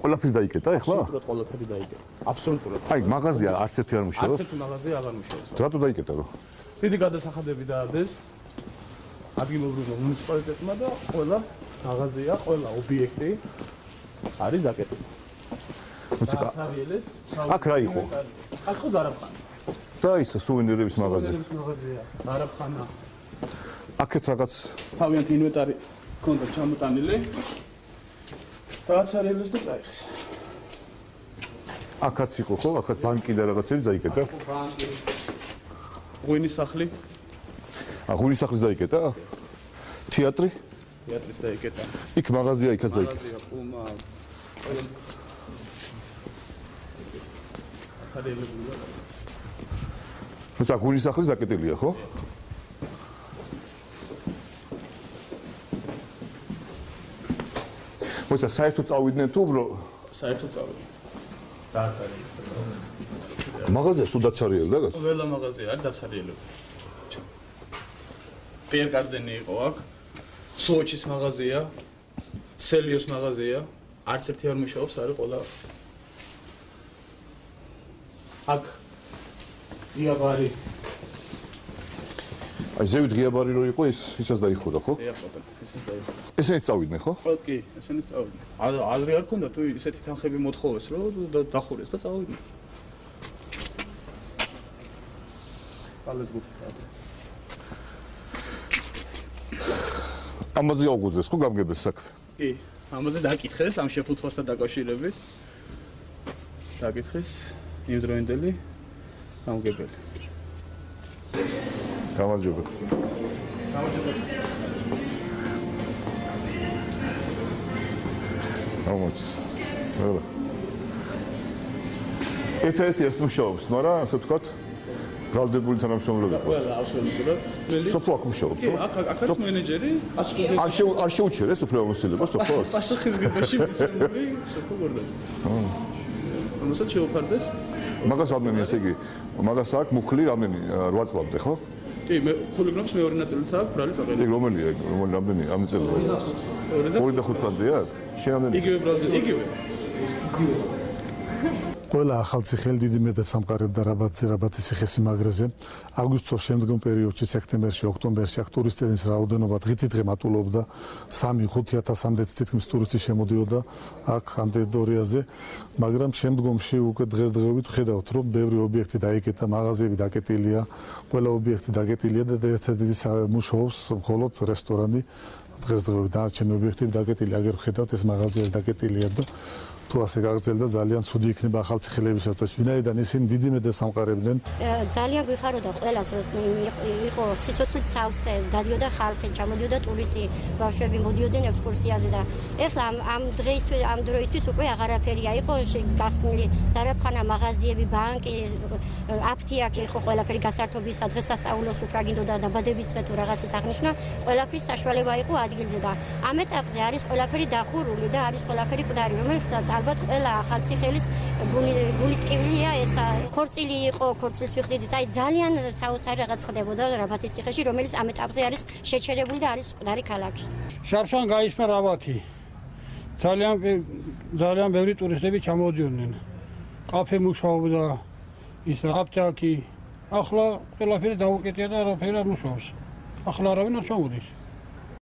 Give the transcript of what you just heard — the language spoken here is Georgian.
ყველაფერი დაიკეტა ეხლა? აბსოლუტურად ყველაფერი დაიკეტა. აბსოლუტურად. აი, მაღაზია არც ერთი არ მუშაობს. არც ერთი მაღაზია აღარ მუშაობს. რატო დაიკეტა რო? დიდი გადასახადები დაადეს ადგილობრივმა მუნიციპალიტეტმა და ყველა მაღაზია, ყველა ობიექტი არის დაკეტილი. დააცარიელეს. აქ რა იყო? აქ ხო ზარაფხანა. და ის სუვენირების მაღაზია. სუვენირების მაღაზია, ზარაფხანა. აქეთ რაღაც თავიანთი ინვენტარი ჰქონდა ჩამოტანილი. დააცარიელეს და წაიღეს. აქაც იყო ხო? აქაც ბანკი და რაღაცები დაიკეტა? ბანკი. ღვინის სახლი. ღვინის სახლის დაიკეტა? თეატრი? თეატრის დაიკეტა. იქ მაღაზია იქაც დაიკეტა. მაღაზია, პუმა. თუმცა ღვინის სახლის დაკეტილია ხო? მოიცა საერთოდ წავიდნენ თუ საერთოდ წავიდნენ. დააცარიელეს. მაღაზია სულ დაცარიელდა? ყველა მაღაზია არის დაცარიელებული. პიერ კარდენი იყო აქ, სოჩის მაღაზია, სელიოს მაღაზია, არც ერთი არ მუშაობს, არის ყველა. აქ ღიაბარი. აი ზევით ღიაბარი რო იყო, ისაც დაიხურა ხო? დიახ ბატონო, ისიც დაიხურა. ესენიც წავიდნენ ხო? ხო კი, ესენიც წავიდნენ. აზრი არ ქონდა თუ ისეთი თანხები მოთხოვეს, რომ დახურეს და წავიდნენ. კალე ჯგუფი. ამაზე აუგუძეს ხო გამგებელს საქმე? კი, ამაზე დაკითხეს ამ შეფუთვასთან დაკავშირებით. დაკითხეს იმდროინდელი გამგებელი. გამარჯობა. გამარჯობა. გამარჯობა. ყველა. ერთ-ერთი ეს მუშაობს, მაგრამ ასე ვთქვათ, ბრალდებული თანამშრომლები. ყველა აბსოლუტურად. სოფო აქ მუშაობს, ხო? აქაც მენეჯერი, არ შეუჩერეს უფლებამოსილებას სოფოს? პასუხისმგებაში მიცემული სოფო გორდაძე. რომელსაც შეუფარდეს? მაგას რამდენი ესე იგი, მაგას აქ მუხლი რამდენი 8 წლამდე, ხო? კი, მე ხულიგრამს მეორე ნაწილით აქ ბრალი წაყენე. ეგ რომელია, რამდენი ამ წელი? 2 და 5 წლამდეა? შენ რამდენი? იგივე ბრალი, იგივე. ყველა ახალციხელი დიდი მეტებს ამყარებდა რაბათის ციხესიმაგრეზე. აგვისტოს შემდგომ პერიოდში, სექტემბერში, ოქტომბერში აქ ტურისტების რაოდენობა დღითიდღე მატულობდა 3-5 თითქმის ტურისტი შემოდიოდა აქ ამ ტერიტორიაზე, მაგრამ შემდგომში უკვე დღესდღეობით ხედავთ, რომ ბევრი ობიექტი დაიკეტა, მაღაზიები დაკეტილია, ყველა ობიექტი დაკეტილია და ერთ-ერთი მუშაობს მხოლოდ რესტორანი. დღესდღეობით დანარჩენი ობიექტები დაკეტილია, აგერ ხედავთ ეს მაღაზიას დაკეტილია და თუ ასე გაგრძელდა ძალიან ცუდი იქნება ახალციხელებისათვის, ვინაიდან ისინი დიდი მეტებს ამყარებდნენ. ძალიან გვიხაროდა ყველას, რომ იყო სიცოცხლის სავსე, დადიოდა ხალხი, ჩამოდიოდა ტურისტი, ბავშვები მოდიოდნენ ექსკურსიაზე და ეხლა ამ დროისთვის უკვე აღარაფერია. იყო გახსნილი ზარაფხანა, მაღაზიები, ბანკი, აფთიაქი იყო ყველაფერი გასართობისა, დღესასწაულოს უფრო გინდოდა დაბადების დღე თუ რაღაცის აღნიშვნა, ყველაფრის საშუალება იყო ადგილზე და ამ ეტაპზე არის ყველაფერი დახურული და არის ყველაფერი მკვდარი, რომელსაც ალბათ ყველა ახალციხელის გულის ტკივილია ეს ქორწილი იყო, ქორწილს ვიხდით, აი ძალიან საოცარი რაღაც ხდებოდა რაბათის ციხეში, რომელიც ამ ეტაპზე არის შეჩერებული და არის მკვდარი ქალაქი. შარშან გაიხსნა რაბათი. ძალიან ბევრი ტურისტები ჩამოდიოდნენ. კაფე მუშაობდა, ის აფთიაქი. ახლა ყველაფერი დაუკეტია და არაფერი არ მუშაობს. ახლა არავინ არ ჩამოდის.